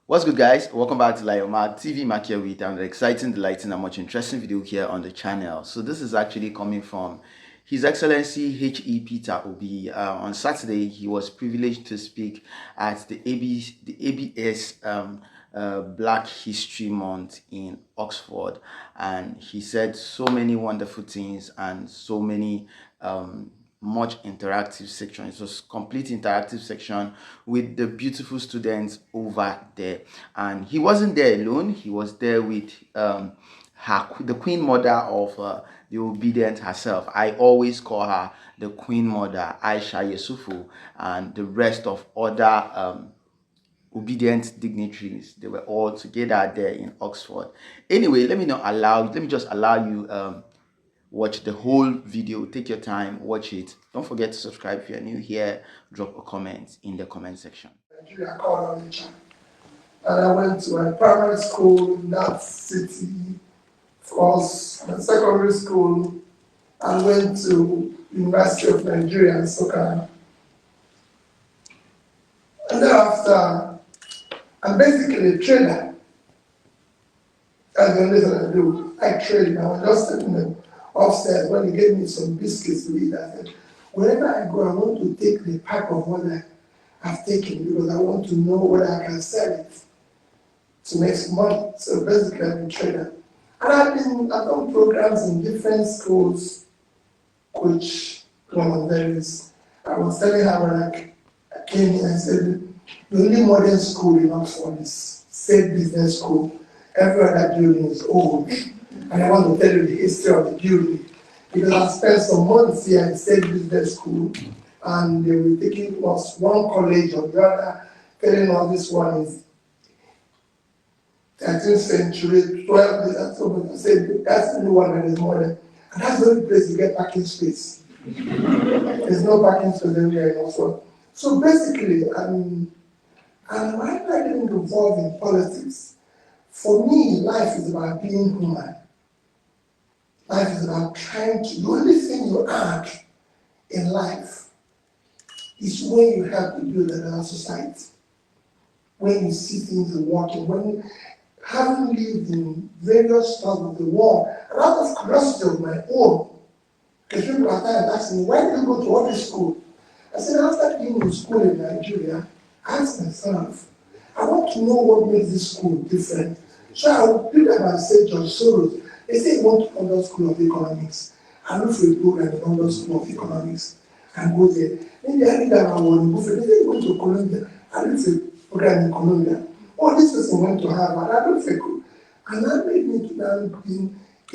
What's good, guys? Welcome back to Lioma TV Mark here with an exciting, delighting, and much interesting video here on the channel. So this is actually coming from His Excellency H.E. Peter Obi. On Saturday, he was privileged to speak at the ABS Black History Month in Oxford, and he said so many wonderful things and so many much interactive section. It was complete interactive section with the beautiful students over there, and he wasn't there alone. He was there with the queen mother of the Obidient herself. I always call her the queen mother, Aisha Yesufu, and the rest of other Obidient dignitaries. They were all together there in Oxford. Anyway, let me just allow you watch the whole video. Take your time, watch it. Don't forget to subscribe if you're new here. Drop a comment in the comment section. Nigeria called Onitsha. And I went to my primary school in that city. Of course, my secondary school. I went to University of Nigeria in Soka. And thereafter, I'm basically a trader. That's the only thing I do. I trade. I was just sitting them upstairs when they gave me some biscuits to eat. I said, wherever I go, I want to take the pack of what I've taken because I want to know whether I can sell it to make some money. So basically, I'm a trader. And I've done programs in different schools, which one of them is, I was telling her when I came in, I said, the only modern school in Oxford is State Business School. Every other building is old. And I want to tell you the history of the building. Because I spent some months here at State Business School, and they were taking us one college or the other, telling us this one is 13th century, 12th, I said, that's the only one that is modern. And that's the only place you get parking space. There's no parking space anywhere in Oxford. So basically, and why am I getting involved in politics? For me, life is about being human. Life is about trying to, the only thing you add in life is when you help to build another society. When you see things working, when having lived in various parts of the world, and out of curiosity of my own, because people at times ask me, why did you go to all this school? I said, after being in school in Nigeria, I asked myself, I want to know what makes this school different. So I would read about, say, George Soros. They say he went to London School of Economics. I look for a program in London School of Economics and go there. Maybe I read about Warri. They say he went to Columbia. I look for a program in Columbia. Oh, this person went to Harvard. I look for a program. And that made me to now be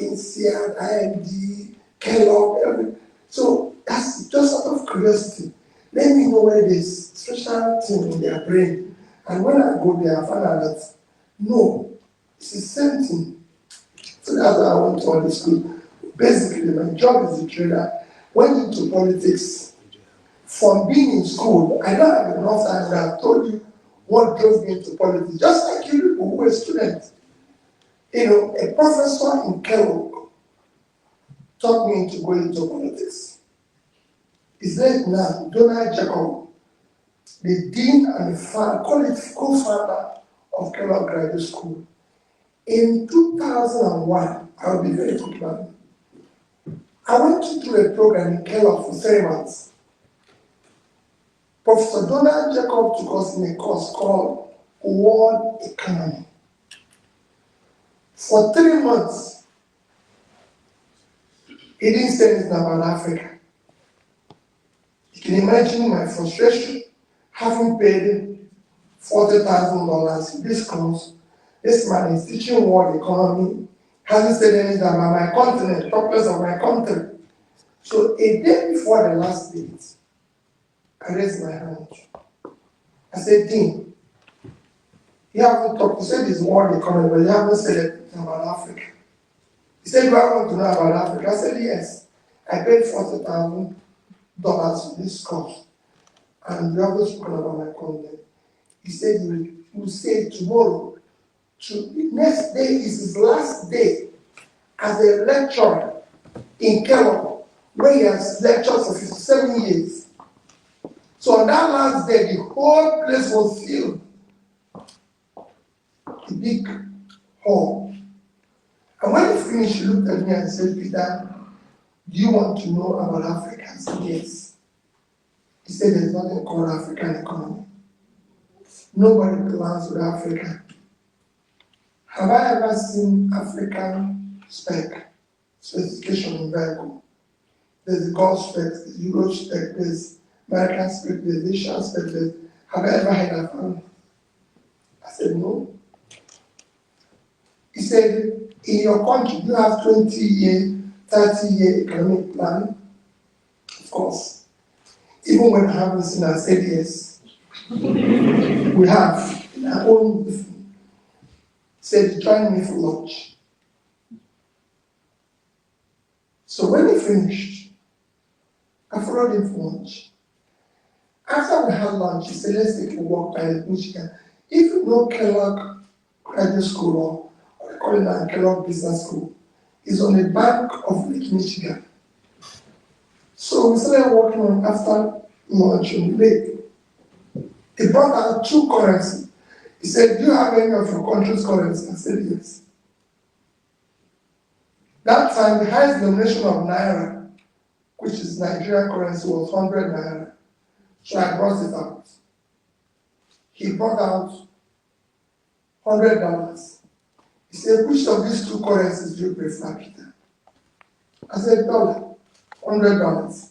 in Seattle, IMD, Kellogg, everything. So that's just out of curiosity. Let me know where there's special thing in their brain. And when I go there, I find out that no, it's the same thing. So that's why I went to all the school. Basically, my job as a trader went into politics. From being in school, I don't have enough time that I've told you what drove me into politics. Just like you people who were students. You know, a professor in Kellogg taught me into going into politics. His name now, Donald Jacob, the dean and the co-founder of Kellogg Graduate School. In 2001, I'll be very quick about it. I went to do a program in Kellogg for 3 months. Professor Donald Jacob took us in a course called World Economy. For 3 months, he didn't say anything about Africa. You can imagine my frustration having paid $40,000 in this course. This man is teaching world economy, hasn't said anything about my continent, talkless of my country. So a day before the last date, I raised my hand. I said, Dean, you haven't talked, you said it's world economy, but you haven't said anything about Africa. He said, do I want to know about Africa? I said, yes. I paid $40,000 for this course, and you haven't spoken about my content. He said, you will say it tomorrow. The next day is his last day as a lecturer in Kellogg, where he has lectured for 57 years. So on that last day, the whole place was filled. a big hall. And when he finished, he looked at me and said, Peter, do you want to know about Africa? I said, yes. He said, there's nothing called African economy. Nobody plans with Africa. Have I ever seen African specification in vehicle? There's the Gulf spec, there's Euro spec, there's American spec, there's Asian spec, have I ever heard of one? I said, no. He said, in your country, you have 20-year, 30-year economic plan? Of course. Even when I haven't seen, I said yes. We have in our own business. Said, join me for lunch. So when he finished, I followed him for lunch. After we had lunch, he said, let's take a walk by Michigan. If you know Kellogg Graduate School, or they call it now Kellogg Business School, it's on the bank of Lake Michigan. So we started walking on after lunch on the lake. He brought out two currencies. He said, do you have any of your country's currency? I said, yes. That time, the highest denomination of Naira, which is Nigerian currency, was 100 Naira. So I brought it out. He brought out $100. He said, which of these two currencies do you prefer, Peter? I said, dollar, $100.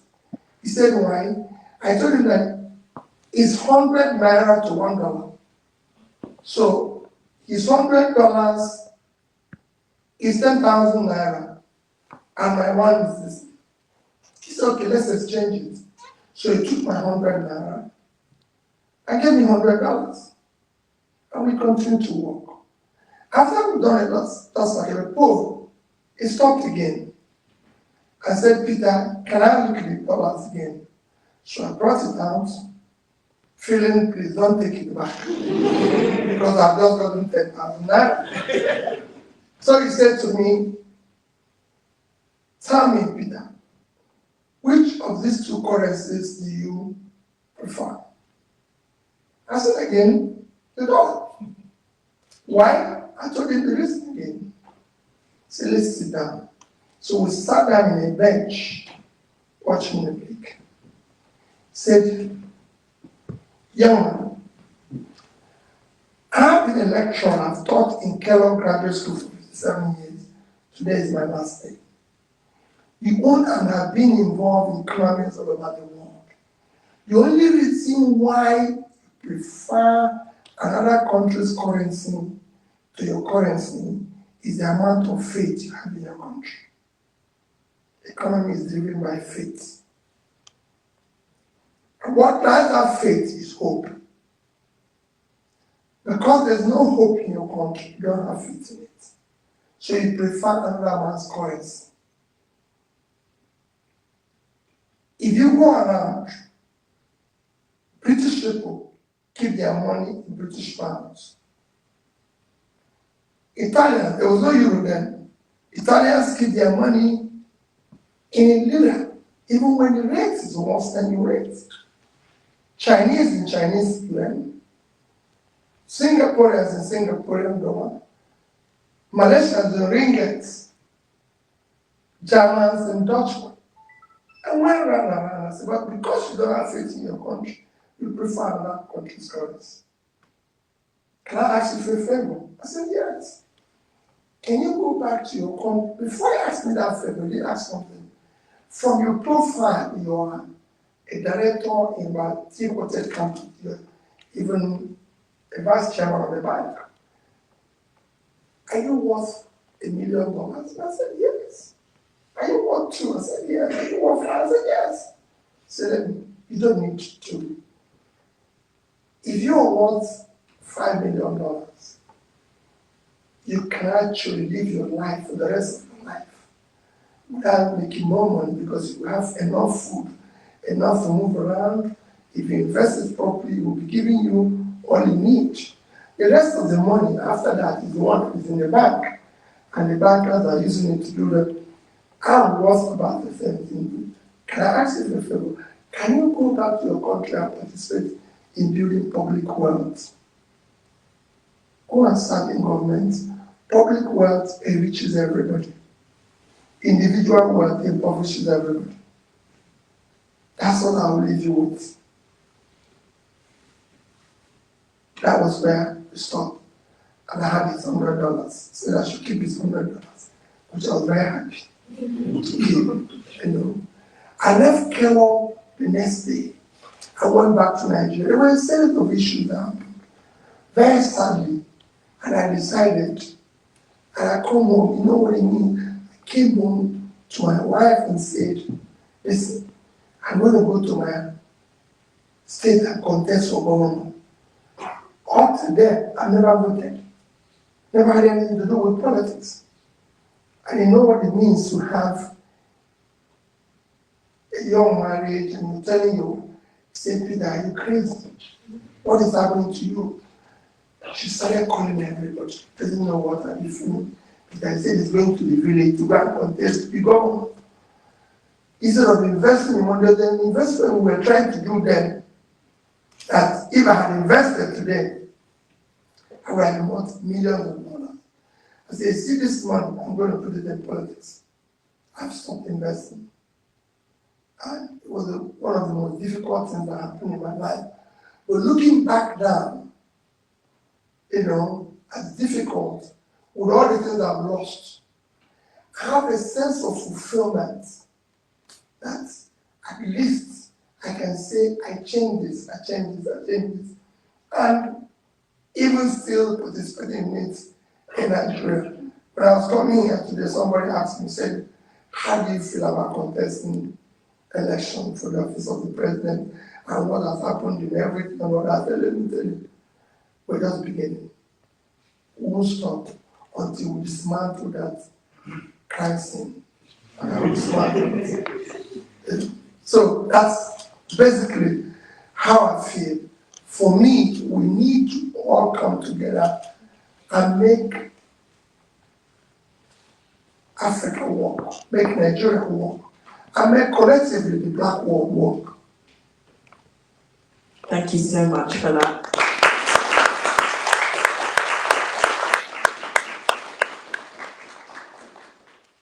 He said, why? I told him that it's 100 Naira to $1. So his $100 is 10,000 Naira, and my one is this. He said, okay, let's exchange it. So he took my 100 Naira and gave me $100, and we continued to walk. After we've done it, that's like a pull. It stopped again. I said, Peter, can I look at the dollars again? So I brought it out, feeling, please don't take it back, because I've just gotten 10,000 Naira. So he said to me, tell me, Peter, which of these two currencies do you prefer? I said again, the dollar. Why? I told him the reason again. He said, let's sit down. So we sat down in a bench, watching the lake. He said, young man, I've been a lecturer, I've taught in Kellogg Graduate School for 57 years. Today is my last day. You own and have been involved in economies all over the world. The only reason why you prefer another country's currency to your currency is the amount of faith you have in your country. The economy is driven by faith. And what drives that faith is hope. Because there's no hope in your country, you don't have faith in it. So you prefer another man's currency. If you go around, British people keep their money in British pounds. Italians, there was no euro then. Italians keep their money in lira, even when the rate is almost any rate. Chinese in Chinese yuan, Singaporeans in Singaporean dollar, Malaysians in ringgit, Germans in Dutch. I went around and I said, but because you don't have faith in your country, you prefer another country's currency. Can I ask you for a favor? I said, yes. Can you go back to your country? Before you ask me that favor, you ask something. From your profile, you are a director in a T-quoted company, you're even a vice chairman of a bank. Are you worth $1 million? And I said, yes. Are you worth 2? I said, yes. Are you worth 5? I said, yes. He said, you don't need to. If you're worth $5 million, you can actually live your life for the rest of your life without making more money, because you have enough food, enough to move around. If you invest it properly, it will be giving you all you need. The rest of the money after that is the one that is in the bank, and the bankers are using it to do that. I'm worth about the same thing. Can I ask you a favor? Can you go back to your country and participate in building public wealth? Go who are serving government, public wealth enriches everybody. Individual wealth impoverishes everybody. That's what I'll leave you with. That was where we stopped. And I had his $100. Said I should keep his $100, which I was very happy to keep. I left Kelo the next day. I went back to Nigeria. There were a series of issues that happened, very sadly. And I decided, and I come home, you know what I mean? I came home to my wife and said, listen, I'm going to go to my state and contest for governor. Up to then, I never voted. Never had anything to do with politics. And you know what it means to have a young marriage and you're telling you, say, Peter, are you crazy? What is happening to you? She started calling everybody. Doesn't know what are you feeling. Peter said he's going to the village to go and contest to be governor. Instead of investing in money, there's an investment we were trying to do then, that if I had invested today, I would have worth millions of dollars. I said, see this money, I'm going to put it in politics. I've stopped investing. And it was one of the most difficult things that happened in my life. But looking back now, as difficult, with all the things I've lost, I have a sense of fulfillment that at least I can say, I changed this, I changed this, I changed this. And even still participating in it in Nigeria. When I was coming here today, somebody asked me, said, how do you feel about contesting election for the office of the president and what has happened in everything and what I said, let me tell you, we're just beginning. We won't stop until we dismantle that crime scene. And we dismantle it. So that's basically how I feel. For me, we need to all come together and make Africa work, make Nigeria work, and make collectively the Black world work. Thank you so much for that.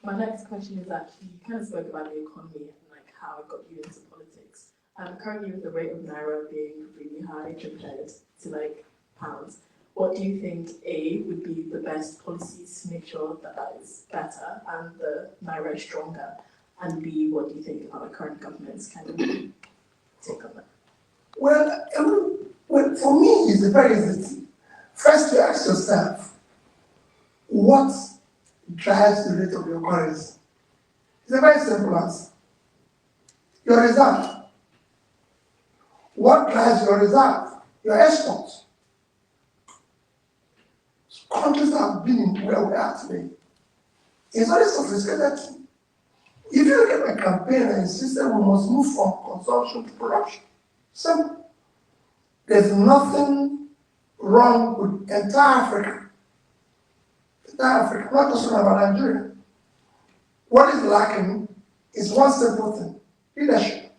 My next question is actually, you kind of spoke about the economy and like how it got you into politics. Currently with the rate of Naira being really high compared to like pounds, what do you think would be the best policies to make sure that that is better and the Naira is stronger? And B, what do you think about the current government's kind of take on that? Well, for me, it's very easy. First, you ask yourself, what drives the rate of your currency? It's a very simple answer. Your reserve. What drives your reserve? Your exports. Countries have been in where we are today. It's very sophisticated. If you look at my campaign, I insisted we must move from consumption to production. Simple. There's nothing wrong with entire Africa. Entire Africa, not just about Nigeria. What is lacking is one simple thing: leadership.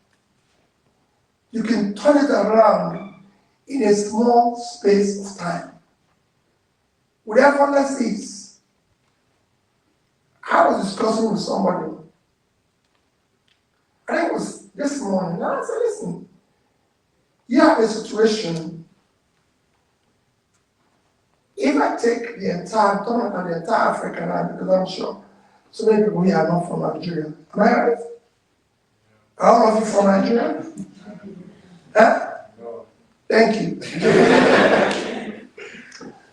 You can turn it around in a small space of time. With effortless ease. I was discussing with somebody, I think it was this morning, and I said, listen, you have a situation, if I take the entire, I'm talking about the entire Africa now, because I'm sure so many people here are not from Nigeria. Am I right? Are all of you from Nigeria? Huh? No. Thank you.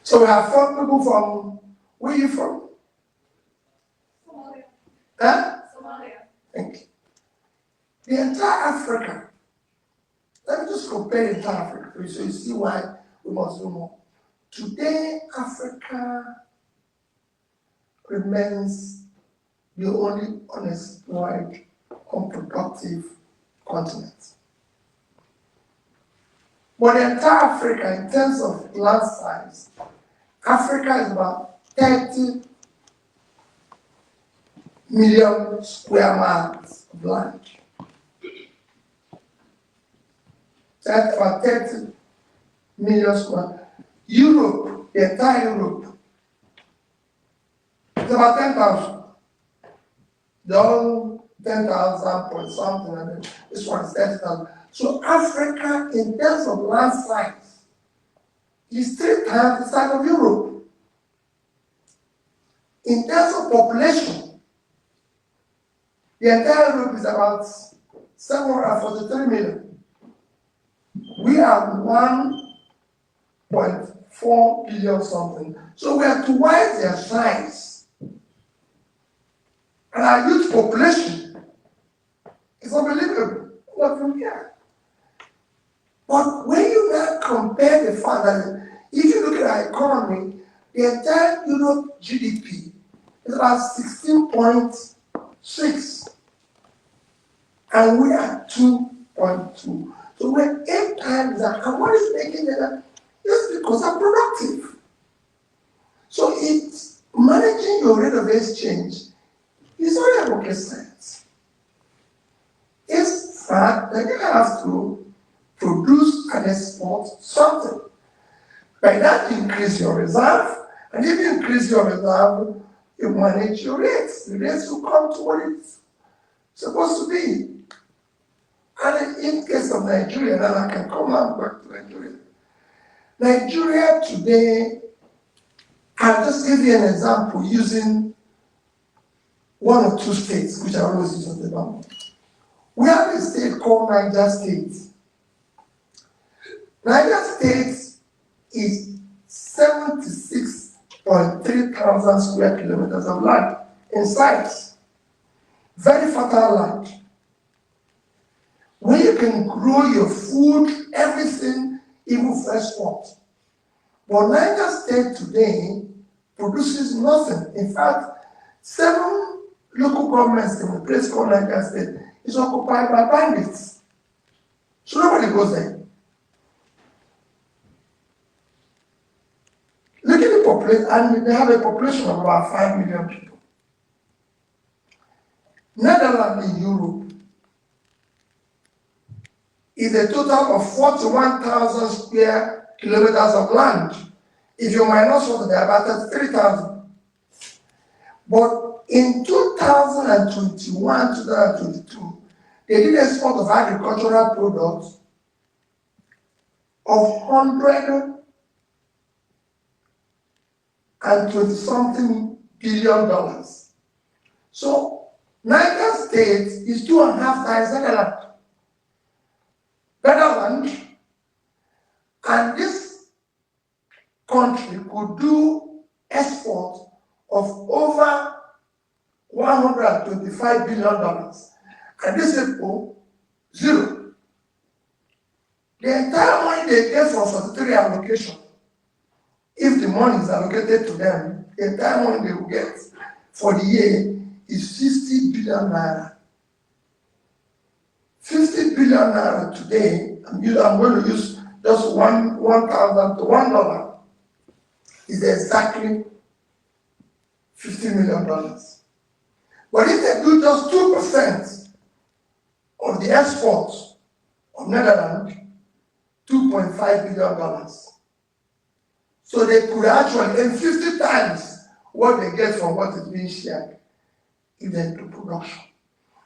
So we have 4 people from, where are you from? Somalia. Huh? Somalia. Thank you. The entire Africa, let me just compare the entire Africa so you see why we must do more. Today, Africa remains the only unexplored, unproductive continent. But the entire Africa, in terms of land size, Africa is about 30 million square miles of land. That's about 30 million square. Europe the entire Europe. It's about 10,000. They're all 10,000 point something, and then this one is 30,000. So Africa, in terms of land size, is 3 times the size of Europe. In terms of population, the entire Europe is about 743 million. We are 1.4 billion something. So we are twice their size. And our youth population is unbelievable. Not from here. But when you now compare the fact that if you look at our economy, the entire Europe GDP is about 16.6. And we are 2.2. So we're 8 times that. And what is making that? Just because they're productive. So it's managing your rate of exchange is not a rocket science. It's fact that you have to produce and export something. By that, you increase your reserve, and if you increase your reserve, you manage your rates. The rates will come to what it's supposed to be. And in case of Nigeria, then I can come back to Nigeria. Nigeria today, I'll just give you an example using 1 or 2 states, which I always use on the number. We have a state called Niger State. Niger State is 76.3 thousand square kilometers of land in size. Very fertile land. Where you can grow your food, everything, even fresh sport. But Niger State today produces nothing. In fact, 7 local governments in a place called Niger State is occupied by bandits. So nobody goes there. Look at the population, and they have a population of about 5 million people. Netherlands in Europe is a total of 41,000 square kilometers of land. If you minus what they are about 33,000. But in 2021, 2022, they did export of agricultural products of $120-something billion. So Niger State is 2.5 times Netherlands. Netherlands, and this country could do export of over $125 billion. And these people, zero. The entire money they get from statutory allocation, if the money is allocated to them, the entire money they will get for the year is 50 billion naira. 50 billion naira today, I'm going to use just 1,000 to $1, is exactly $50 million. But if they do just 2% of the exports of Netherlands, $2.5 billion. So they could actually earn 50 times what they get from what is being shared if they do production.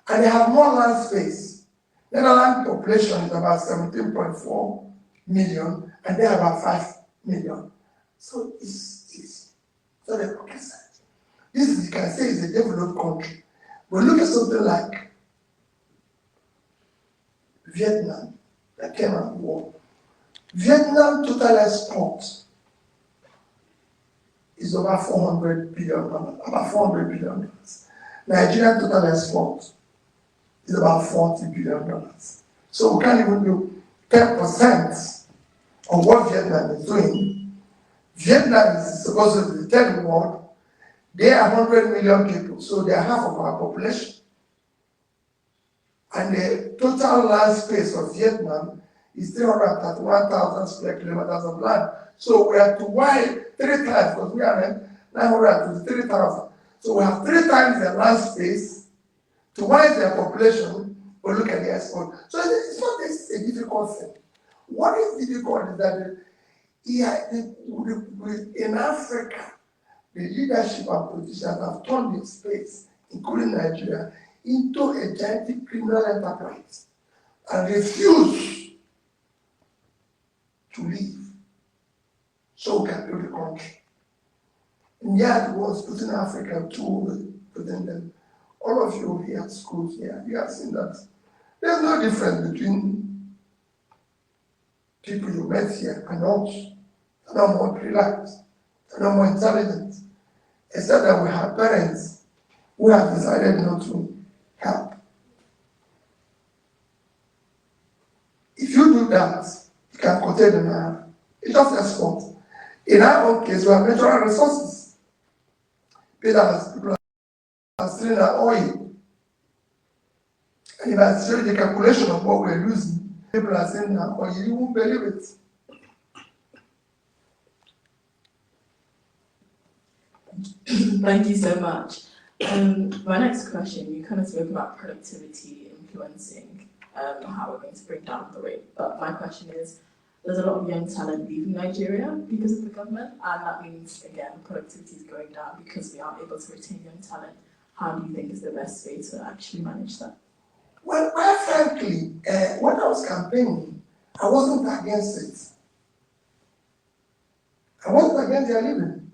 And they have more land space. Netherlands population is about 17.4 million, and they have about 5 million. So it's not a rocket science. This is, you can say, is a developed country. But look at something like Vietnam that came out of war. Vietnam total export is over $400 billion, about $400 billion. Nigerian total export is about $40 billion. So we can't even do 10% of what Vietnam is doing. Vietnam is supposed to be the third world. They are 100 million people, so they are half of our population. And the total land space of Vietnam is 331,000 square kilometers of land. So we have to widen 3 times, because we are at 923,000. So we have 3 times the land space to widen their population, but look at the export. So it's not a difficult thing. What is difficult is that In Africa, the leadership and politicians have turned this space, including Nigeria, into a gigantic criminal enterprise and refuse to leave so we can build the country. And yet, it was putting Africa to putting them. All of you here at schools here, you have seen that there's no difference between people you met here and us. They're not more relaxed, they're not more intelligent, except that we have parents who have decided not to help. If you do that, you can curtail the man. It's just export. In our own case, we have natural resources. People are stealing our oil. And if I show you the calculation of what we're losing, people are stealing our oil, you won't believe it. Thank you so much. My next question, you kind of spoke about productivity influencing how we're going to bring down the rate. But my question is, there's a lot of young talent leaving Nigeria because of the government, and that means, again, productivity is going down because we aren't able to retain young talent. How do you think is the best way to actually manage that? Well, quite frankly, when I was campaigning, I wasn't against it. I wasn't against their living.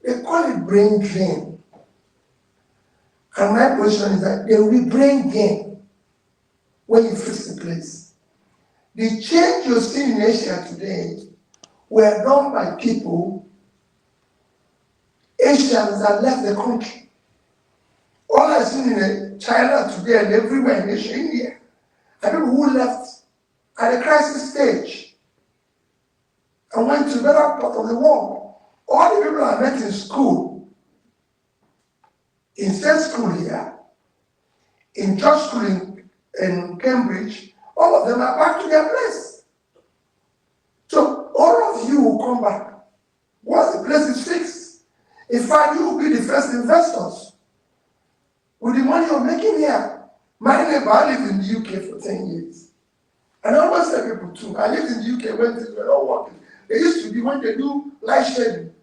They call it brain drain. And my position is that there will be brain gain when you fix the place. The change you're seeing in Asia today were done by people, Asians that left the country. All I've seen in China today and everywhere in Asia, India, are people who left at the crisis stage and went to better part of the world. All the people I met in school, in state school here, in church school in Cambridge, all of them are back to their place. So all of you will come back once the place is fixed. In fact, you will be the first investors with the money you're making here. My neighbor, I lived in the UK for 10 years. And I always tell people too, I lived in the UK when things were not working. They used to be when they do light shading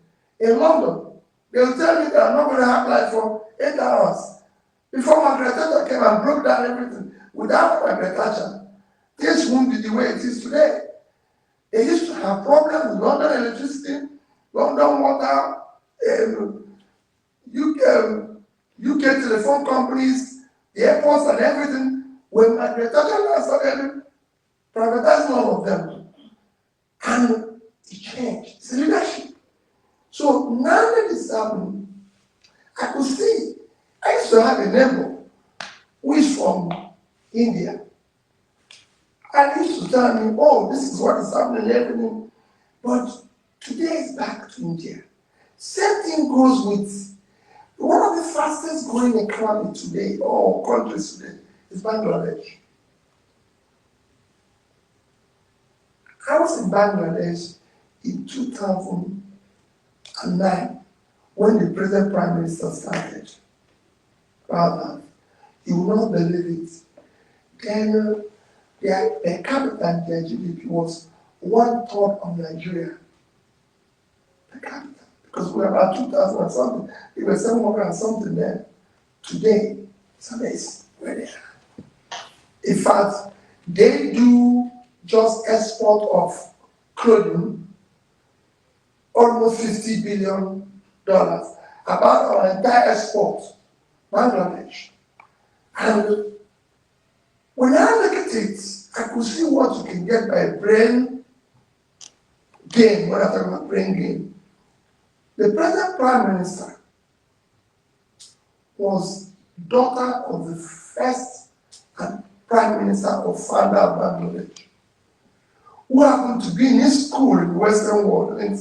in London. They will tell me that I'm not going to have light for 8 hours. Before Margaret Thatcher came and broke down everything, without Margaret Thatcher, this won't be the way it is today. They used to have problems with London electricity, London water, UK telephone companies, the airports and everything. When Margaret Thatcher started privatizing all of them, and it changed. It's leadership. So now that it's happening, I could see. I used to have a neighbor who is from India. And he used to tell me, oh, this is what is happening and everything. But today is back to India. Same thing goes with one of the fastest growing economy today, or countries today, is Bangladesh. I was in Bangladesh in 2009 when the present Prime Minister started. Rather, you will not believe it. Then their per capita and their GDP was 1/3 of Nigeria. Per capita. Because we were about 2,000 and something. They were 700 and something then. Today, it's amazing where they are. In fact, they do just export of clothing, almost $50 billion. About our entire export, Bangladesh. And when I look at it, I could see what you can get by brain gain, when I talk about brain gain. The present Prime Minister was daughter of the first Prime Minister or founder of Bangladesh, who happened to be in his school in the Western world in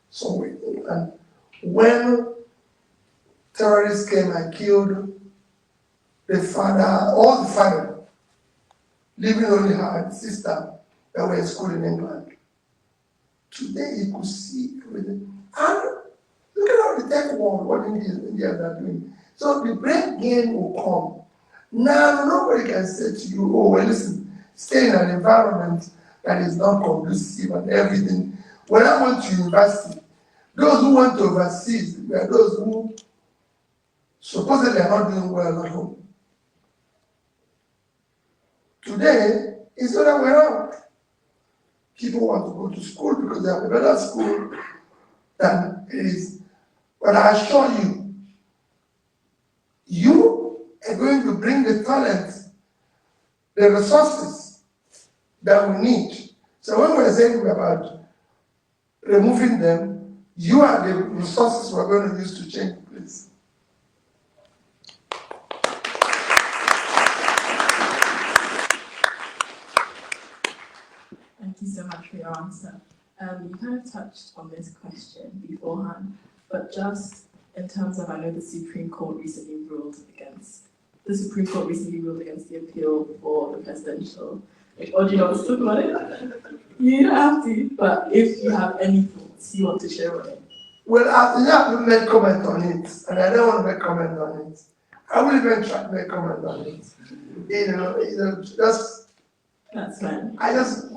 somewhere. And when terrorists came and killed the father, all the family, leaving only her sister that were in school in England. Today you could see everything. And look at how the tech world, what India are doing. So the brain gain will come. Now nobody can say to you, oh well listen, stay in an environment that is not conducive and everything. When I went to university, those who went overseas were those who supposedly are not doing well at home. Today, it's the other way around. People want to go to school because they have a better school than it is. But I assure you, you are going to bring the talent, the resources that we need. So when we're saying about removing them, you are the resources we're going to use to change the place. Thank you so much for your answer. You kind of touched on this question beforehand, but just in terms of, I know the Supreme Court recently ruled against the appeal for the presidential. Or do you want to talk about it? You don't have to, but if you have any thoughts you want to share on it. Well, I have made comment on it, and I don't want to make comment on it. I will even try to make comment on it. Just that's fine. I just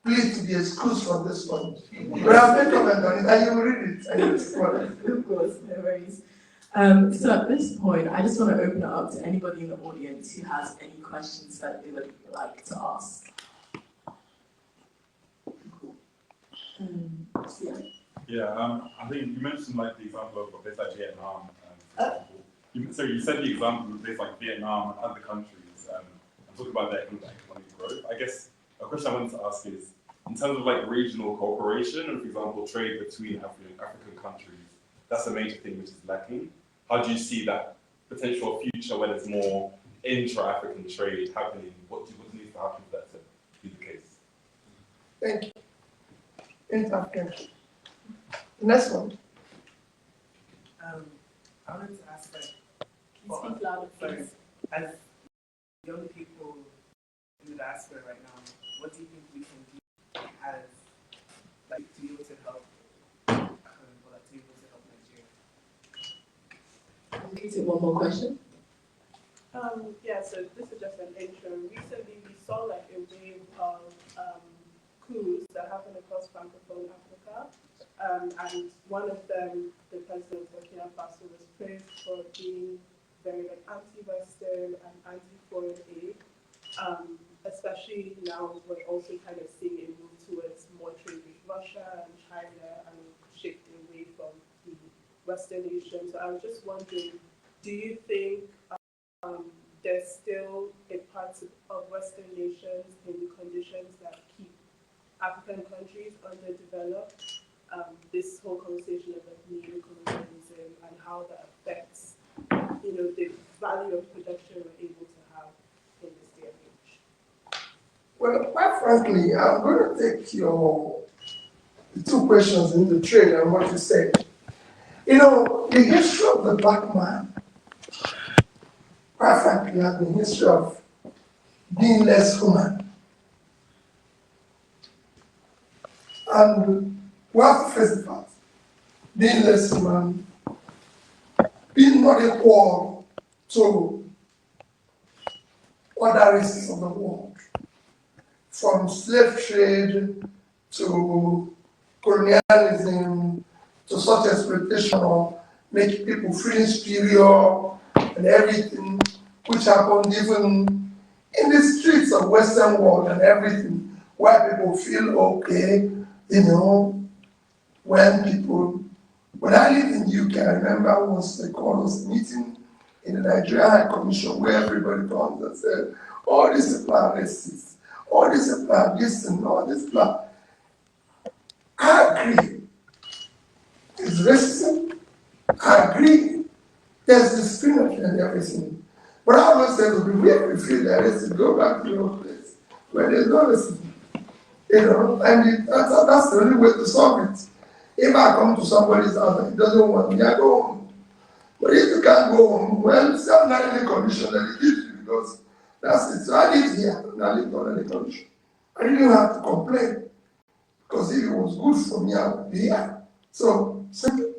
plead to be excused from this one. But I'll make comment on it, and you will read it, and you'll see what it is. Of course, no worries. So at this point, I just want to open it up to anybody in the audience who has any questions that they would like to ask. I think you mentioned like the example of a place like Vietnam, for example. So you said the example of a place like Vietnam and other countries, and talk about their economic growth. I guess a question I wanted to ask is, in terms of like regional cooperation and, for example, trade between African countries, that's a major thing which is lacking. How do you see that potential future when it's more intra-African trade happening? What needs to happen for that to be the case? Thank you. Intra-African. Next one. I wanted to ask, like, Speak louder, please. as young people in the diaspora right now, what do you think we can do as, like, to be able to help, or like, to be able to help Nigeria? Can you take one more question? Yeah, so this is just an intro. Recently, we saw like a wave of coups that happened across Francophone Africa. And one of them, the president of Burkina Faso, was praised for being very like anti-Western and anti-foreign aid. Especially now, we're also kind of seeing a move towards more trade with Russia and China and shifting away from the Western nations. So I was just wondering, do you think there's still a part of Western nations in the conditions that keep African countries underdeveloped? This whole conversation of like neo-colonialism and how that affects, the value of production we're able to have in this day and age. Well, quite frankly, I'm going to take the two questions in the trade and what you said. The history of the black man, quite frankly, has been history of being less human. And we have to face the fact, being less human, being not equal to other races of the world, from slave trade to colonialism to such exploitation of making people feel inferior and everything, which happened even in the streets of Western world and everything, where people feel okay, when I lived in the UK, I remember once they called us meeting in the Nigerian High Commission where everybody comes and said, all this people are racist, all this people are this and all this people. I agree. It's racism. I agree. There's discrimination and everything. But I always say to people, if you feel that racist, go back to your place where there's no racism. And that's the only way to solve it. If I come to somebody's house and he doesn't want me, I go home. But if you can't go home, well, it's not any condition that he gives you because that's it. So I live here, and I live on any condition. I didn't have to complain because if it was good for me, I would be here. So, simple.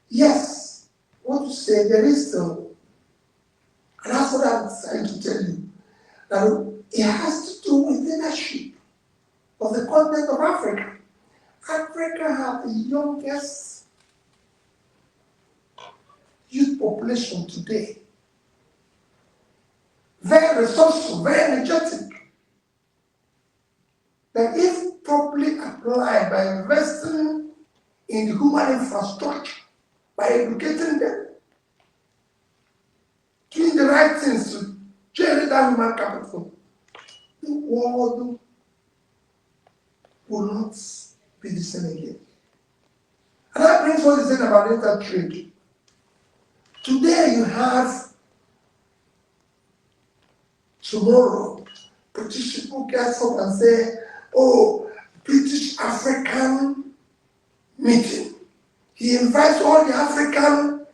Yes, what you say, there is still, and that's what I'm trying to tell you. Now, It has to do with leadership of the continent of Africa. Africa has the youngest youth population today. Very resourceful, very energetic. That if properly applied by investing in the human infrastructure, by educating them, doing the right things to generate that human capital, the world will not be the same again. And that brings what is said about intertrade. Today you have, tomorrow, British people get up and say, oh, British African meeting. He invites all the African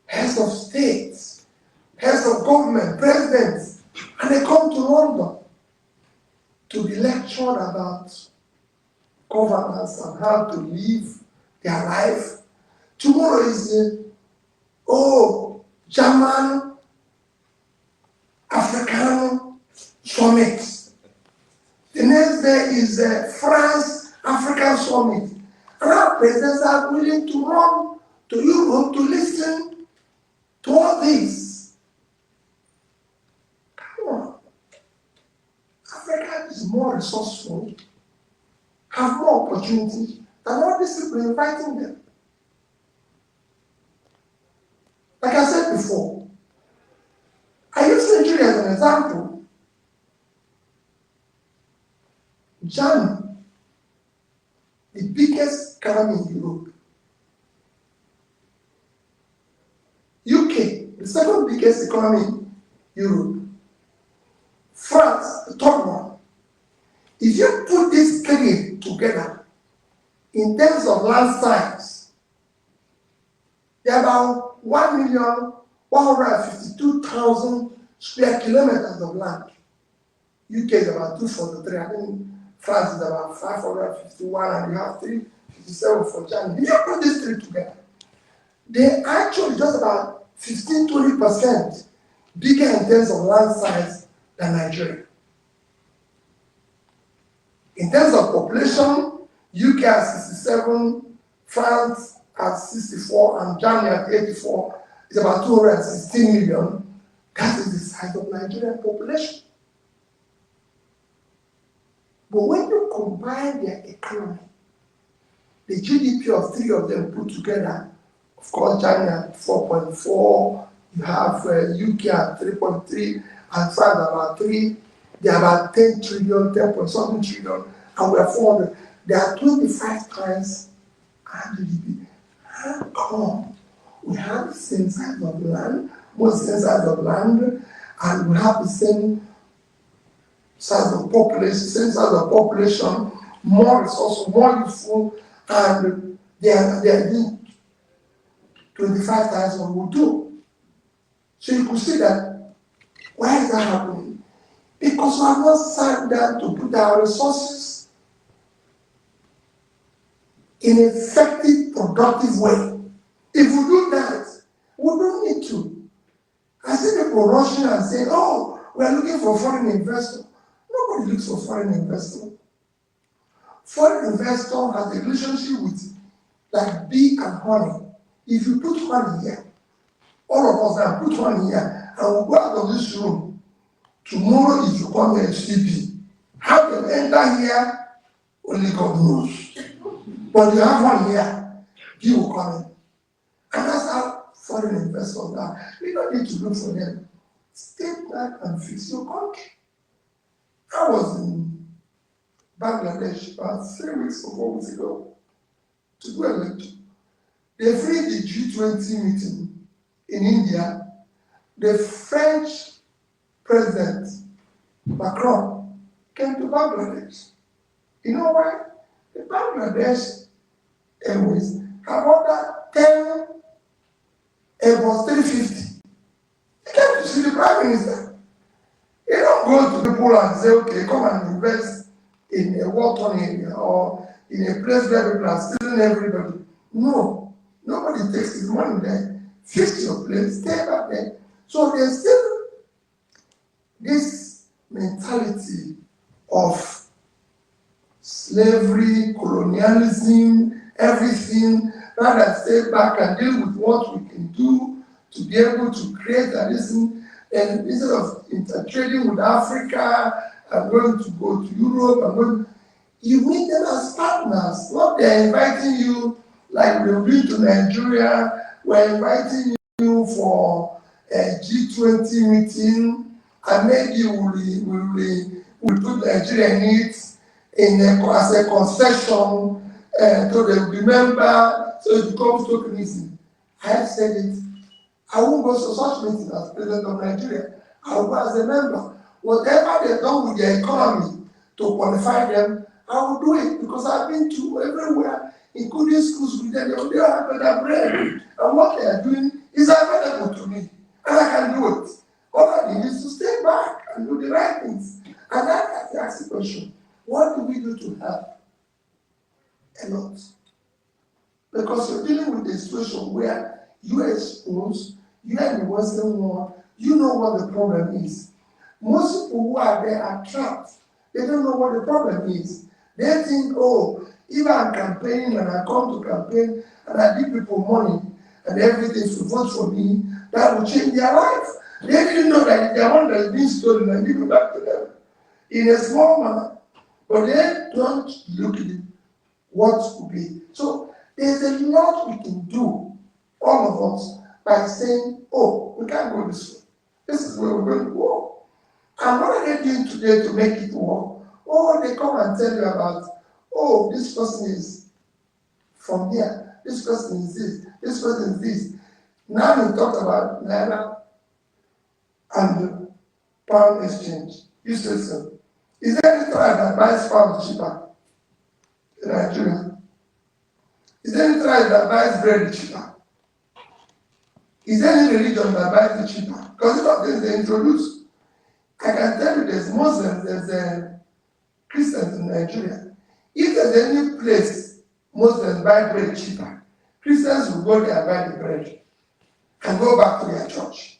heads of states, heads of government, presidents, and they come to London to be lectured about governance and how to live their life. Tomorrow is the German African Summit. The next day is the France African Summit. And our presidents are willing to run to Europe to listen to all this. Come on. Africa is more resourceful, have more opportunities than all these people inviting them. Like I said before, I use Nigeria as an example. Germany, the biggest economy in Europe. UK, the second biggest economy in Europe. France, the third one. If you put these three together, in terms of land size, they are about 1,152,000 square kilometers of land. UK is about 243. I think France is about 551, and you have 357 for Germany. If you put these three together, they actually just about 15-20% bigger in terms of land size than Nigeria. In terms of population, UK has 67, France at 64, and Germany at 84. It's about 216 million. That is the size of Nigerian population. But when you combine their economy, the GDP of three of them put together, of course, Germany at 4.4, you have UK at 3.3, and France about 3. They are about 10 trillion, 10.something trillion, and we are 400. They are 25 times our GDP. How come we have the same size of land, most same size of land, and we have the same size of population, more resourceful, more useful, and they are doing 25 times what we do. So you could see that, why is that happening? Because we have not sat down to put our resources in an effective, productive way. If we do that, we don't need to. I see people rushing and saying, oh, we are looking for foreign investor. Nobody looks for foreign investor. Foreign investor has a relationship with like bee and honey. If you put honey here, all of us now put honey here, and we'll go out of this room. Tomorrow, if you come here, sleepy. How you enter here, only God knows. But you have one here, he will come in. And that's how foreign investors are. We don't need to look for them. Stay back and fix your country. I was in Bangladesh about 3 weeks or 4 weeks ago to do a lecture. They freed the G20 meeting in India. The French president, Macron, came to Bangladesh. You know why? The Bangladesh Airways have ordered 10 Airbus 350. They came to see the Prime Minister. You don't go to people and say, okay, come and invest in a war-torn area or in a place where people are stealing everybody. No, nobody takes his money there. Fix your place, stay back there. So there's still this mentality of slavery, colonialism, everything, rather than stay back and deal with what we can do to be able to create a reason. And instead of intertrading with Africa, I'm going to go to Europe, you meet them as partners, not they're inviting you like we've been to Nigeria, we're inviting you for a G20 meeting, and maybe we'll put Nigerian needs as a concession to the member, so it becomes tokenism. I have said it. I won't go to such meetings as president of Nigeria. I will go as a member. Whatever they've done with their economy to qualify them, I will do it because I've been to everywhere, including schools with them. They have better bread. And what they are doing is available to me. And I can do it. All I need is to stay back and do the right things. And I can ask the question, what do we do to help? A lot. Because you're dealing with a situation where you are exposed, you are in the Western world, you know what the problem is. Most people who are there are trapped. They don't know what the problem is. They think, oh, if I'm campaigning and I come to campaign and I give people money and everything to vote for me, that will change their life. They didn't know that their money has been stolen and give it back to them in a small manner. But they don't look at it, what could be. So there's a lot we can do, all of us, by saying, oh, we can't go this way. This is where we're going to go. And what are they doing today to make it work? Oh, they come and tell you about, oh, this person is from here, this person is this person is this. Now we talk about Naira and the pound exchange. You say so. Is there any tribe that buys pound cheaper in Nigeria? Is there any tribe that buys bread cheaper? Is there any religion that buys it cheaper? Because if of things they introduce, I can tell you there's Muslims, there's Christians in Nigeria. If there's any place Muslims buy bread cheaper, Christians will go there and buy the bread and go back to their church.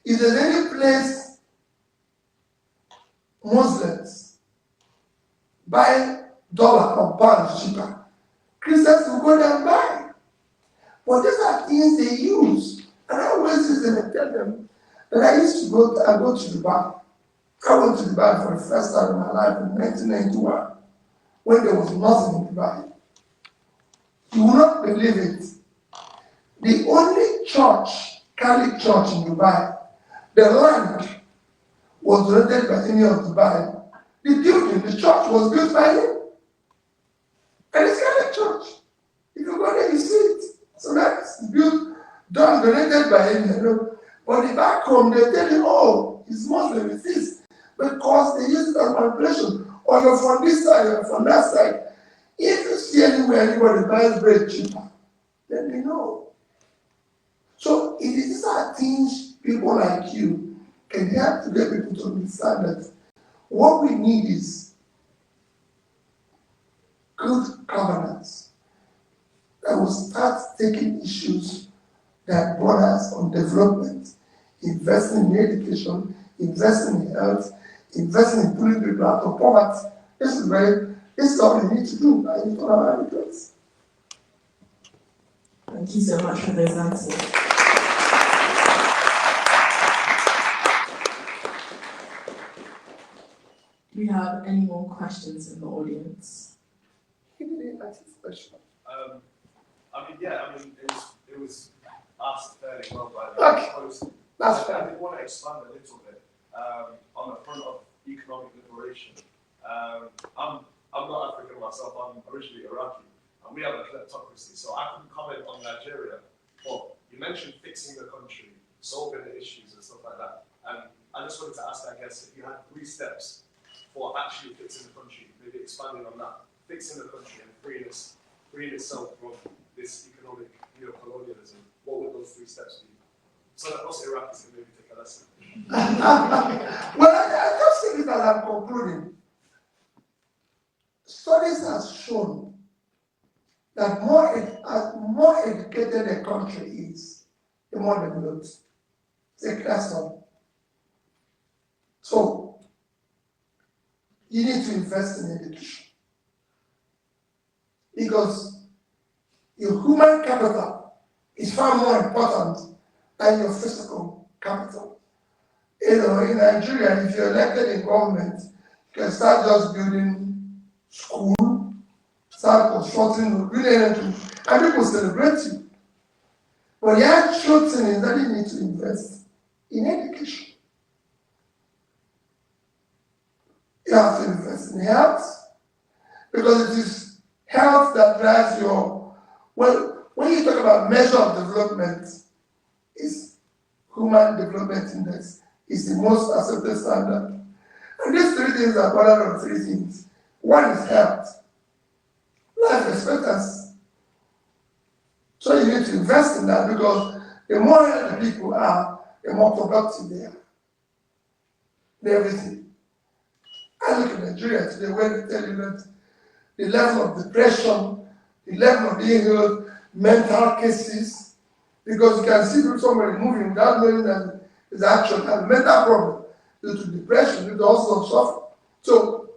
If there's any place Muslims buy dollar or pound cheaper, Christians will go there and buy. But these are things they use. And I always use them and tell them that I used to go to Dubai. I went to Dubai for the first time in my life in 1991 when there was nothing in Dubai. You will not believe it. The only church, Catholic church in Dubai, the land was donated by Yemi of Dubai. The building, the church was built by him. And it's Catholic church. If you go there, you see it. So that's built, donated by him. You know. But the back home, they tell you, oh, it's Muslim, it's this. Because they use it as manipulation. Or you're from this side, you're from that side. If you see anywhere anybody buys bread cheaper, let me know. So these are things people like you can help to get people to understand that what we need is good governance that will start taking issues that brought us on development, investing in education, investing in health, investing in pulling people out of poverty. This is all we need to do. I need to have a place. Thank you so much for those answers. Do we have any more questions in the audience? He didn't ask his question. It was asked fairly well by the host. That's I fair. did want to expand a little bit on the front of economic liberation. I'm not African myself, I'm originally Iraqi, and we have a kleptocracy, so I can comment on Nigeria. But you mentioned fixing the country, solving the issues and stuff like that. And I just wanted to ask, I guess, if you had 3 steps for actually fixing the country, maybe expanding on that, fixing the country and freeing itself from this economic neo-colonialism, what would those 3 steps be? So that us Iraqis can maybe take a lesson. Well, I just say it as I'm concluding. Studies have shown that more educated a country is, the more developed. It's a class one. So you need to invest in education because your human capital is far more important than your physical capital. You know, in Nigeria, if you're elected in government, you can start just building school, start constructing, really anything, and people celebrate you. But the actual thing is that you need to invest in education. You have to invest in health, because it is health that drives your, well, when you talk about measure of development, it's Human Development Index is the most accepted standard. And these three things are bothered on three things. One is health, life expectancy. So you need to invest in that because the more healthy people are, the more productive they are. In everything. I look at Nigeria today where they tell you that the level of depression, the level of behavioral mental cases, because you can see somebody moving without knowing that is actually a mental problem due to depression, due to all sorts of suffering. So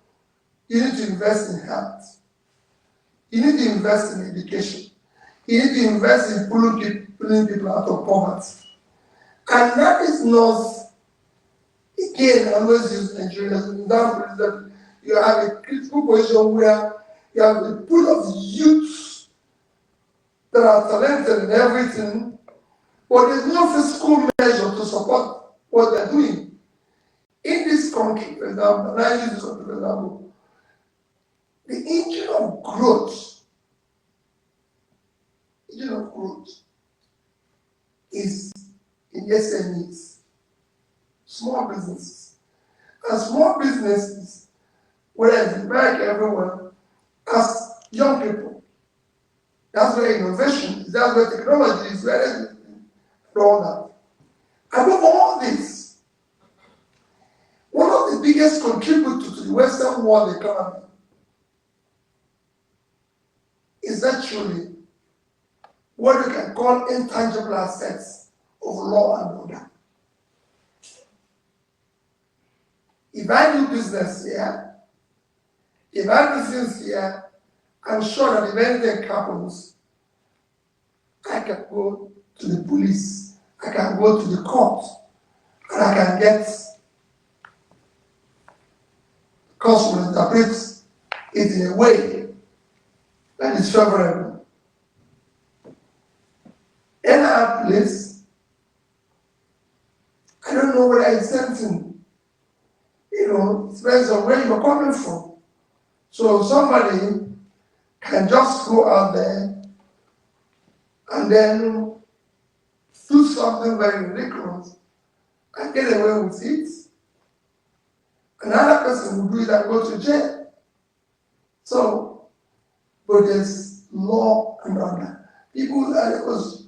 you need to invest in health. You need to invest in education. You need to invest in pulling people out of poverty. And that is not, again, I always use Nigeria as an example, is that you have a critical position where you have a pool of youths that are talented in everything, but there's no fiscal measure to support what they're doing. In this country, for example, and I use this country for example, the engine of growth is in SMEs, small businesses. And small businesses, whether it's in America, everywhere, as young people, that's where innovation is, that's where technology is, where all that. Above all this, one of the biggest contributors to the Western world economy is actually what we can call intangible assets of law and order. If I do business here, if I do things here, I'm sure that if anything happens, I can go to the police, I can go to the court, and I can get court will interpret it in a way that is favorable. In our place, I don't know whether it's something, it depends on where you're coming from. So somebody can just go out there and then do something very ridiculous and get away with it. Another person will do it and go to jail. So, but there's law and order. People, I was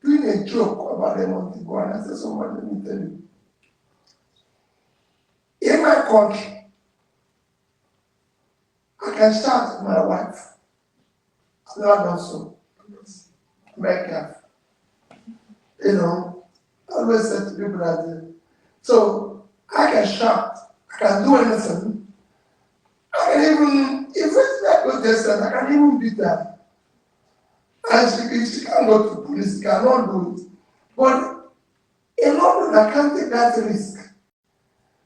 doing a joke about a month ago, and I said, someone, let me tell you. In my country, I can shout at my wife. I've never done so. Very careful. I always say to people that, so I can shout, I can do anything. I can even, if it's like a distance, I can even beat her. And she can't go to the police, she cannot do it. But in London, I can't take that risk.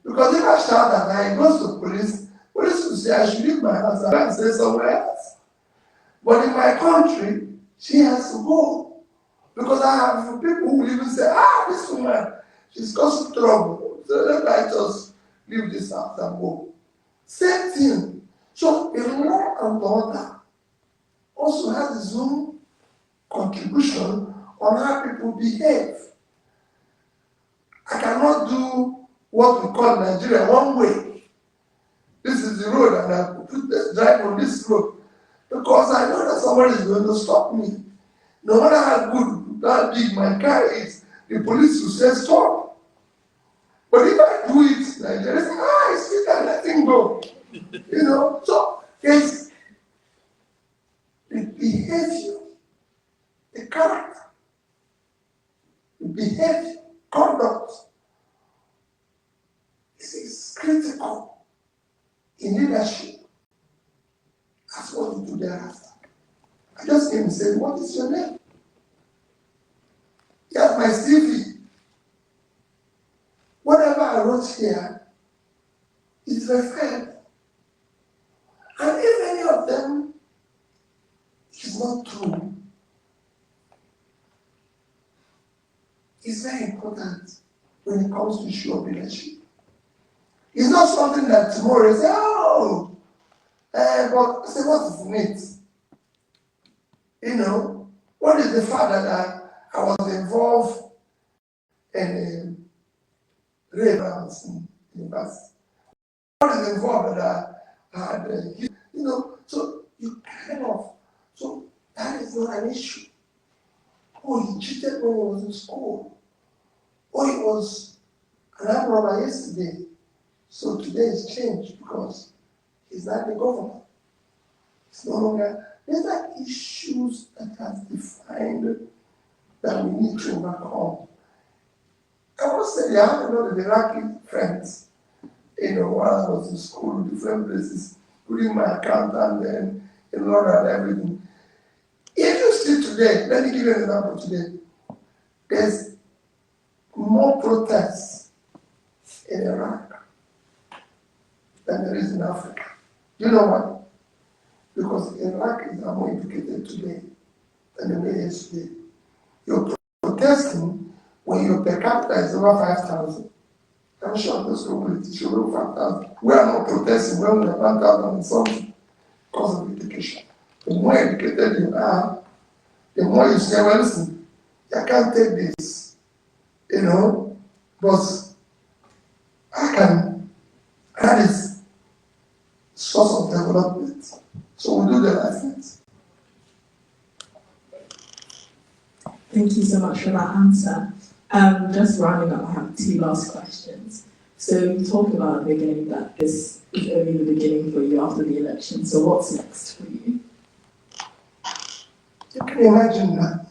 Because if I shout at her, it goes to police will say I should leave my house and go and stay somewhere else. But in my country, she has to go. Because I have people who even say, this woman, she's causing trouble. So let I just leave this house and go. Same thing. So the law and order also has its own contribution on how people behave. I cannot do what we call Nigeria one way. This is the road and I put this drive on this road because I know that somebody is going to stop me. No matter how good, how big my car is, the police will say stop. But if I do it, Nigeria say, it's fit and let him go. So there's the behavior, the character, the behavior, conduct what to do thereafter. I just came and said, what is your name? He has my CV. Whatever I wrote here is verified. And if any of them is not true, it's very important when it comes to issue of leadership. It's not something that tomorrow you say, oh, but I say, what is in it? You know, what is the fact that I was involved in rape in university? What is involved that I had, you know, so you kind of, so that is not an issue. Oh, he cheated when he was in school. Oh, he was an armed robber yesterday. So today is changed because he's not the governor. It's no longer, these are issues that have defined that we need to overcome. I must say, I have a lot of Iraqi friends, you know, while I was in school, different places, including my accountant and in London and everything. If you see today, let me give you an example today. There's more protests in Iraq than there is in Africa. You know why? Because Iraq is more educated today than the way it is today. You're protesting when your per capita is over 5,000. I'm sure those communities should be 5,000. We are not protesting when we are 1,000 and something because of education. The more educated you are, the more you say, well, listen, I can't take this, you know, but I can, that is source of development. So we do the right things. Thank you so much for that answer. Just rounding up, I have two last questions. So you talked about at the beginning that this is only the beginning for you after the election. So what's next for you? You can imagine that.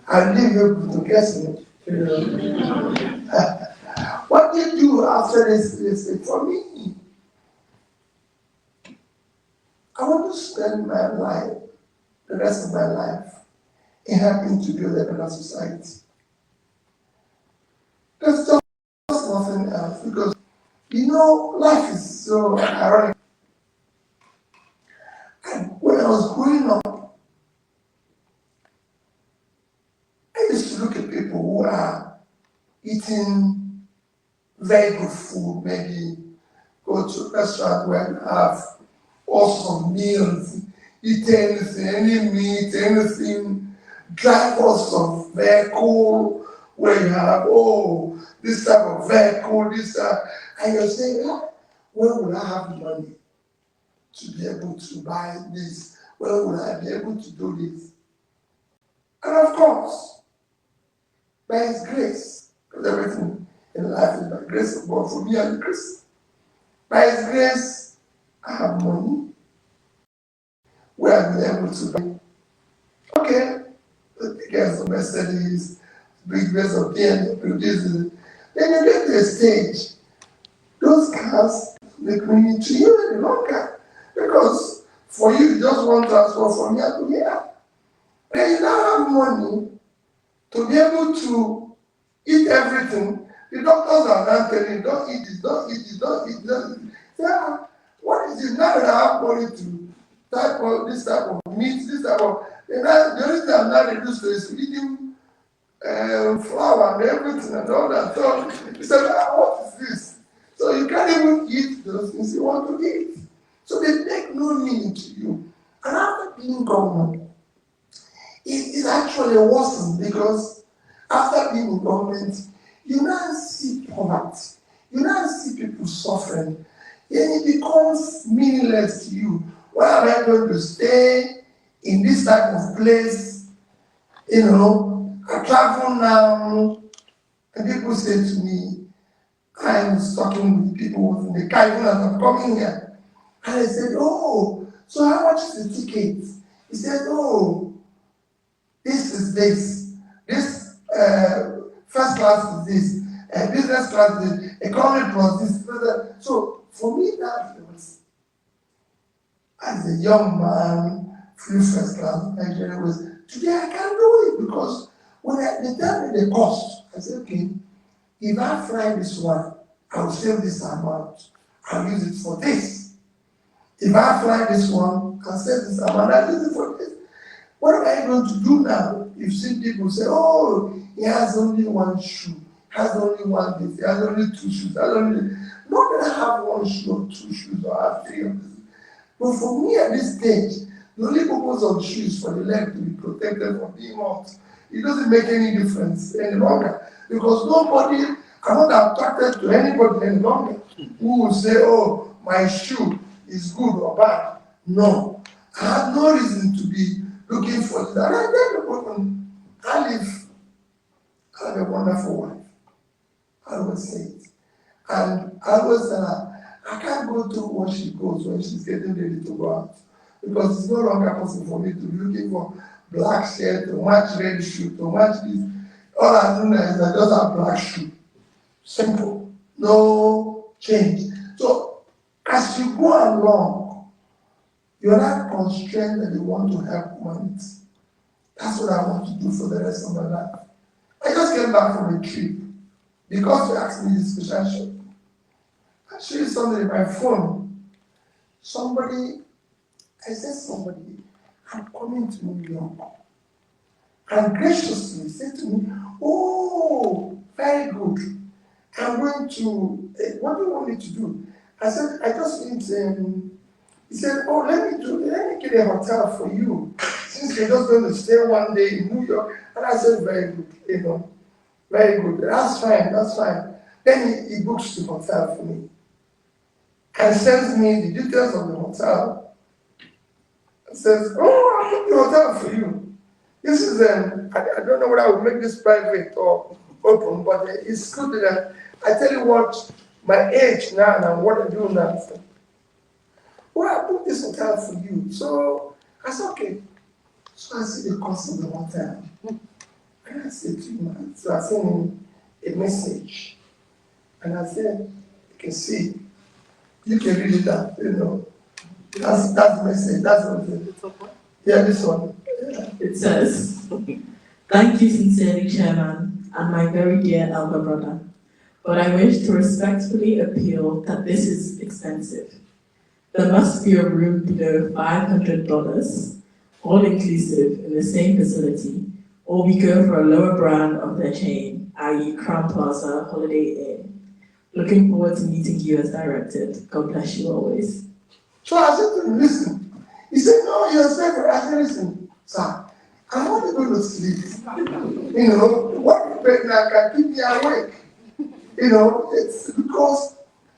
I'll leave you to guess it. What do you do after this? For me, I want to spend my life, the rest of my life, in helping to build a better society. There's just nothing else because, you know, life is so ironic. And when I was growing up, I used to look at people who are eating very good food, maybe go to a restaurant where you have all sorts of meals, eat anything, any meat, anything, drive all sorts of vehicle where you have, oh, this type of vehicle, this type, and you're saying, where will I have money to be able to buy this? Where will I be able to do this? And of course, by His grace, because everything in life is by grace of God. For me, I'm a Christian. By His grace, I have money where I'll be able to buy. Okay, get some Mercedes, big base of BMW, this. Then you get to a stage, those cars make meaning to you any longer. Because for you, you just want to transfer from here to here. Then you now have money to be able to eat everything. The doctors are now telling you, don't eat this, don't eat this, don't eat this. Yeah, what is it now that I have money to type of this type of meat, this type of. The only thing I'm not reduced to is eating flour and everything and all that. So he said, what is this? So you can't even eat those things you want to eat. So they make no meaning to you. And after being government, it actually worsened because after being in government, you now see poverty, you now see people suffering, then it becomes meaningless to you. Why am I going to stay in this type of place? You know, I travel now, and people say to me, I'm talking with people in the car, even as I'm coming here. And I said, oh, so how much is the ticket? He said, oh, this is this. This first class is this. Business class is this. Economy plus this. So for me, that was, as a young man, flew first class, Nigeria was, today I can't do it because when they tell me the cost, I said, okay, if I fly this one, I will save this amount. I'll use it for this. If I fly this one, I'll save this amount. I'll use it for this. What am I going to do now? You've seen people say, oh, he has only one shoe, has only one this, he has only two shoes, has only. Not that I have one shoe or two shoes or I have three of this. But for me at this stage, the only purpose of shoes for the leg to be protected from being hurt. It doesn't make any difference any longer. Because nobody, I'm not attracted to anybody any longer who will say, oh, my shoe is good or bad. No. I have no reason to be looking for this. And I tell the person, I have a wonderful wife. I always say it. And I always tell her, I can't go through what she goes when she's getting ready to go out. Because it's no longer possible for me to be looking for black shirt, to match red shoe, to match this. All I do now is I just have black shoe. Simple. No change. So as you go along, you're not constrained that you want to help humanity. That's what I want to do for the rest of my life. I just came back from a trip because you asked me this question. I show you something in my phone. I said somebody, I'm coming to New York. And graciously said to me, oh, very good. I'm going to, what do you want me to do? I said, I just need, he said, oh, let me get a hotel for you. Since you're just going to stay one day in New York. And I said, very good, very good. That's fine. Then he books the hotel for me and sends me the details of the hotel. And says, oh, I'll book the hotel for you. This is, I don't know whether I will make this private or open, but it's good that I tell you what, my age now and what I do now. So, well, I booked this hotel for you. So I said, okay. So I see the cost of the hotel. And I said to him, so I sent him a message. And I said, you can see, you can read it out, That's the message. That's what it is. Yeah, this one. Yeah. It says, thank you sincerely, Chairman, and my very dear elder brother. But I wish to respectfully appeal that this is expensive. There must be a room below $500, all inclusive, in the same facility, or we go for a lower brand of their chain, i.e. Crown Plaza Holiday Inn. Looking forward to meeting you as directed. God bless you always. So I said to him, listen. He said, no, you're safe. I said, listen, sir, I'm not going to sleep. What you pay now can keep me awake. It's because,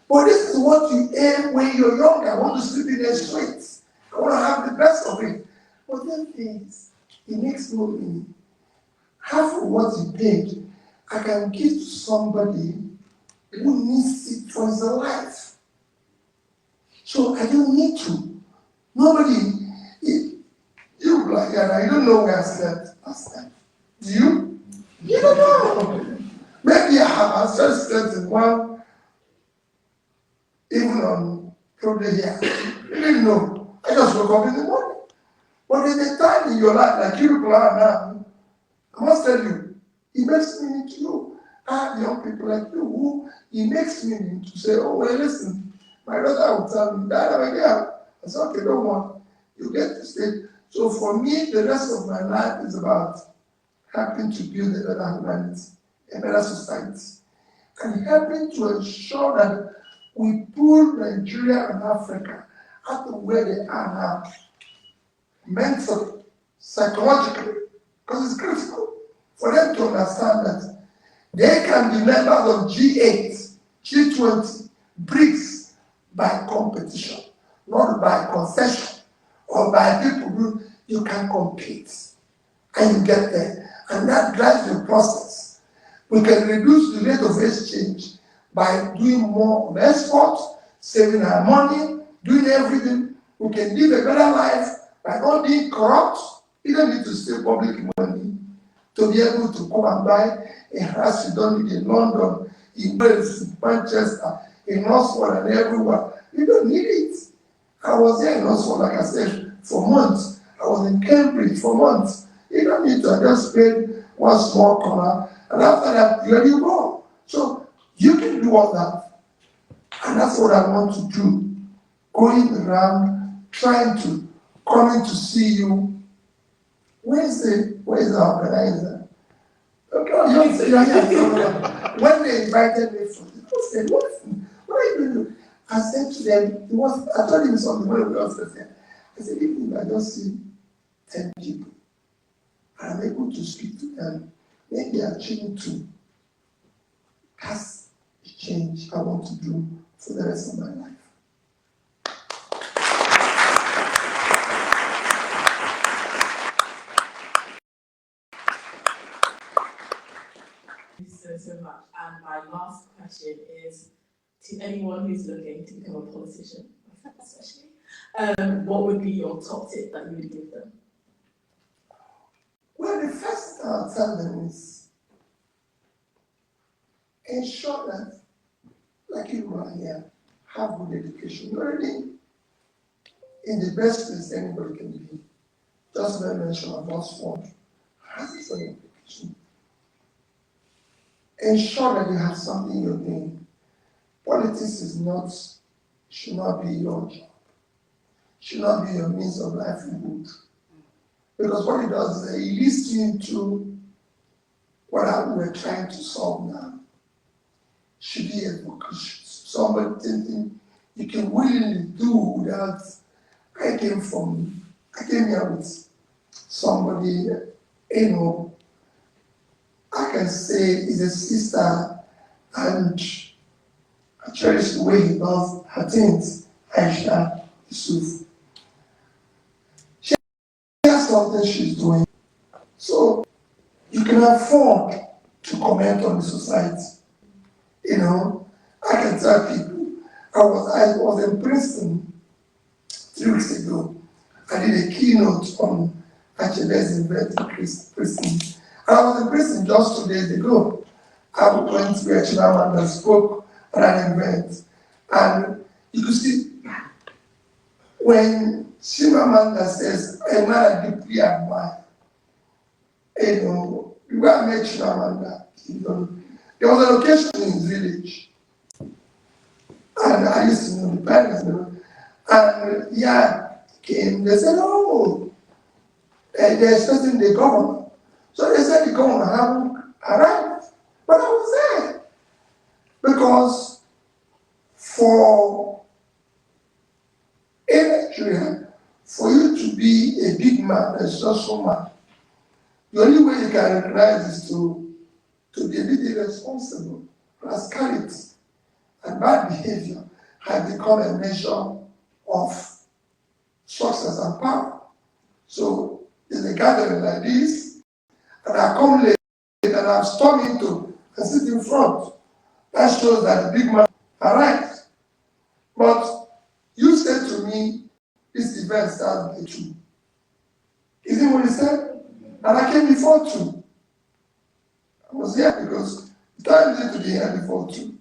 but this is what you aim when you're young. I want to sleep in the streets. I want to have the best of it. But then things, it makes no meaning. Half of what you paid, I can give to somebody who needs it for his life. So I don't need to. Nobody, you like that, I don't know where I slept last night. Do you? You don't know. Maybe I have just slept in one, even on probably here. You didn't know. I just woke up in the morning. But there's a time in your life, like you people are now, I must tell you, it makes me need to know. I have young people like you who it makes me need to say, oh, well, listen, my daughter will tell me that I'm a girl. I said, okay, don't worry. You get to stay. So for me, the rest of my life is about helping to build a better humanity, a better society, and helping to ensure that we pull Nigeria and Africa out of where they are now, mentally, psychologically, because it's critical for them to understand that they can be members of G8, G20, BRICS by competition, not by concession or by people who you can compete and you get there. And that drives the process. We can reduce the rate of exchange by doing more of export, saving our money, doing everything. We can live a better life by not being corrupt. You don't need to steal public money to be able to come and buy a house you don't need in London, in Wales, in Manchester, in Oxford, and everywhere. You don't need it. I was there in Oxford, like I said, for months. I was in Cambridge for months. You don't need to, I just paid one small corner, and after that, here you go. So you can do all that. And that's what I want to do. Going around, trying to, coming to see you. Where's the organizer? Okay, you don't say you're here. When they invited me for the people said, what are you doing? I said to them, I told him something when we were there. I said, even if I just see 10 people, I'm able to speak to them, maybe achieving to. That's the change I want to do for the rest of my life. Thank you so much. And my last question is to anyone who's looking to become a politician, especially, what would be your top tip that you would give them? Well, the first thing I'll tell them is ensure that, like you are here, have good education. You're already in the best place anybody can be. Just let me mention about sport. Have it for your education. Ensure that you have something you're doing. Politics should not be your job. Should not be your means of livelihood. Because what it does is it leads you into what we're trying to solve now. Should be a vocation. Somebody thinking you can willingly do without. I came here with somebody, I can say is a sister, and I cherish the way he does her things, Aisha Yusuf. She has something she's doing. So you can afford to comment on the society. I can tell people, I was in Princeton 3 weeks ago. I did a keynote on HLS event in Princeton. And I was in Princeton just 2 days ago. I went to where Chimamanda spoke at an event. And you could see when Chimamanda says, a man I deeply admire, the way I met Chimamanda, there was a location in his village. And I used to know the parents, and came, they said, oh, they're expecting the governor. So they said the governor hadn't arrived. But I was there. Because for Nigeria, for you to be a big man, a social man, the only way you can recognize is to be a bit irresponsible. Rascality and bad behavior have become a measure of success and power. So in a gathering like this, and I come late and I'm stormed into and sit in front, that shows that the big man arrived. But you said to me, this event starts at 2. Isn't what he said? And I came before 2. I was here because the time needed to be here before 2.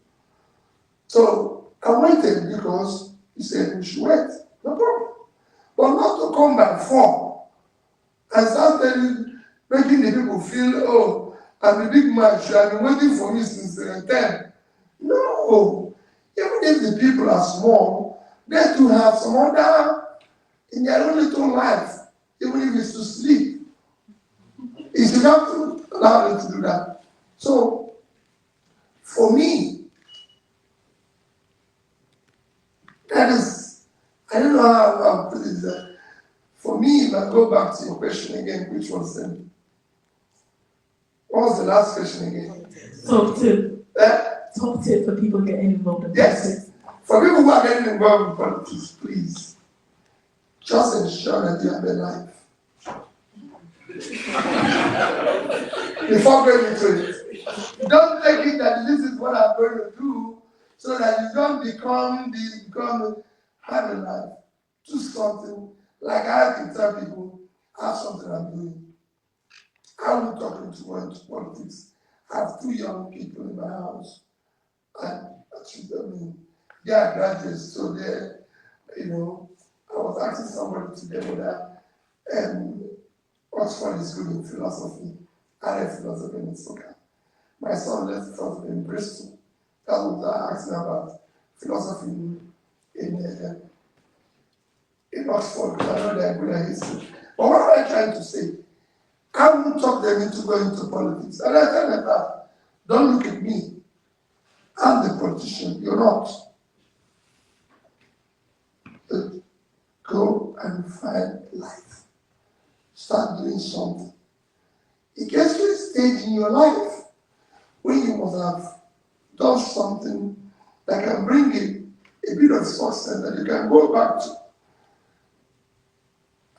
So I waited because he said we should wait. No problem. But not to come by 4 and start making the people feel, oh, I'm a big man, should have been waiting for me since 10. No. Even if the people are small, they too have some other in their own little life, even if it's to sleep. It's enough to allow them to do that. So, for me, that is, I don't know how I'll put it there. For me, if I go back to your question again, which was then? What was the last question again? Top tip for people getting involved in Yes. politics. For people who are getting involved in politics, please, just ensure that you have a life. Before going into it, don't take it that this is what I'm going to do, so that you don't have a life. Do something. Like I can tell people, I have something I'm doing. I will talk into politics. I have 2 young people in my house. And they are graduates, so they're, was asking somebody today whether Oxford is good in philosophy. I read philosophy in Soka. My son left philosophy in Bristol. That was asking about philosophy in Oxford, because I know they're good at history. But what am I trying to say? I won't talk them into going into politics. And I tell them that, don't look at me. I'm the politician, you're not. But go and find life. Start doing something. It gets to a stage in your life where you must have done something that can bring in a bit of success that you can go back to.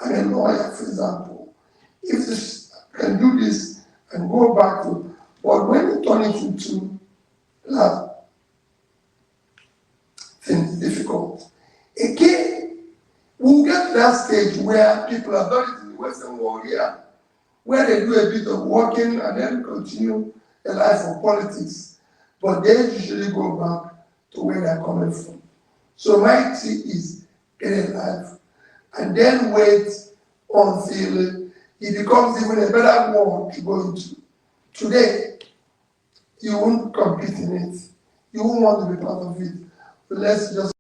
I'm a lawyer, for example. If this can do this and go back to, but when you turn it into love, things difficult. Again, we'll get to that stage where people have done it in the Western world here, where they do a bit of working and then continue a life of politics. But they usually go back to where they're coming from. So my tip is get a life and then wait until it becomes even a better world to go into. Today, you won't compete in it. You won't want to be part of it. But let's just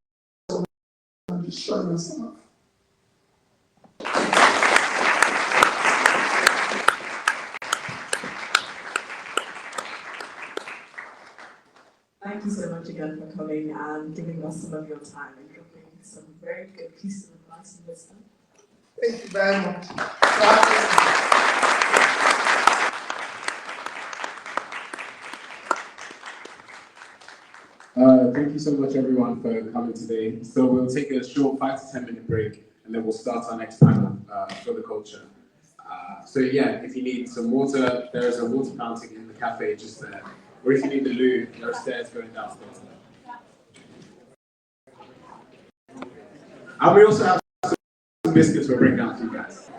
destroy yourself. Thank you so much again for coming and giving us some of your time and dropping some very good pieces of advice and wisdom. Thank you very much. Thank you so much, everyone, for coming today. So we'll take a short 5 to 10 minute break, and then we'll start our next panel for the culture. So yeah, if you need some water, there is a water fountain in the cafe just there. Or if you need the loo, there are stairs going downstairs. And we also have some biscuits we'll bring down to you guys.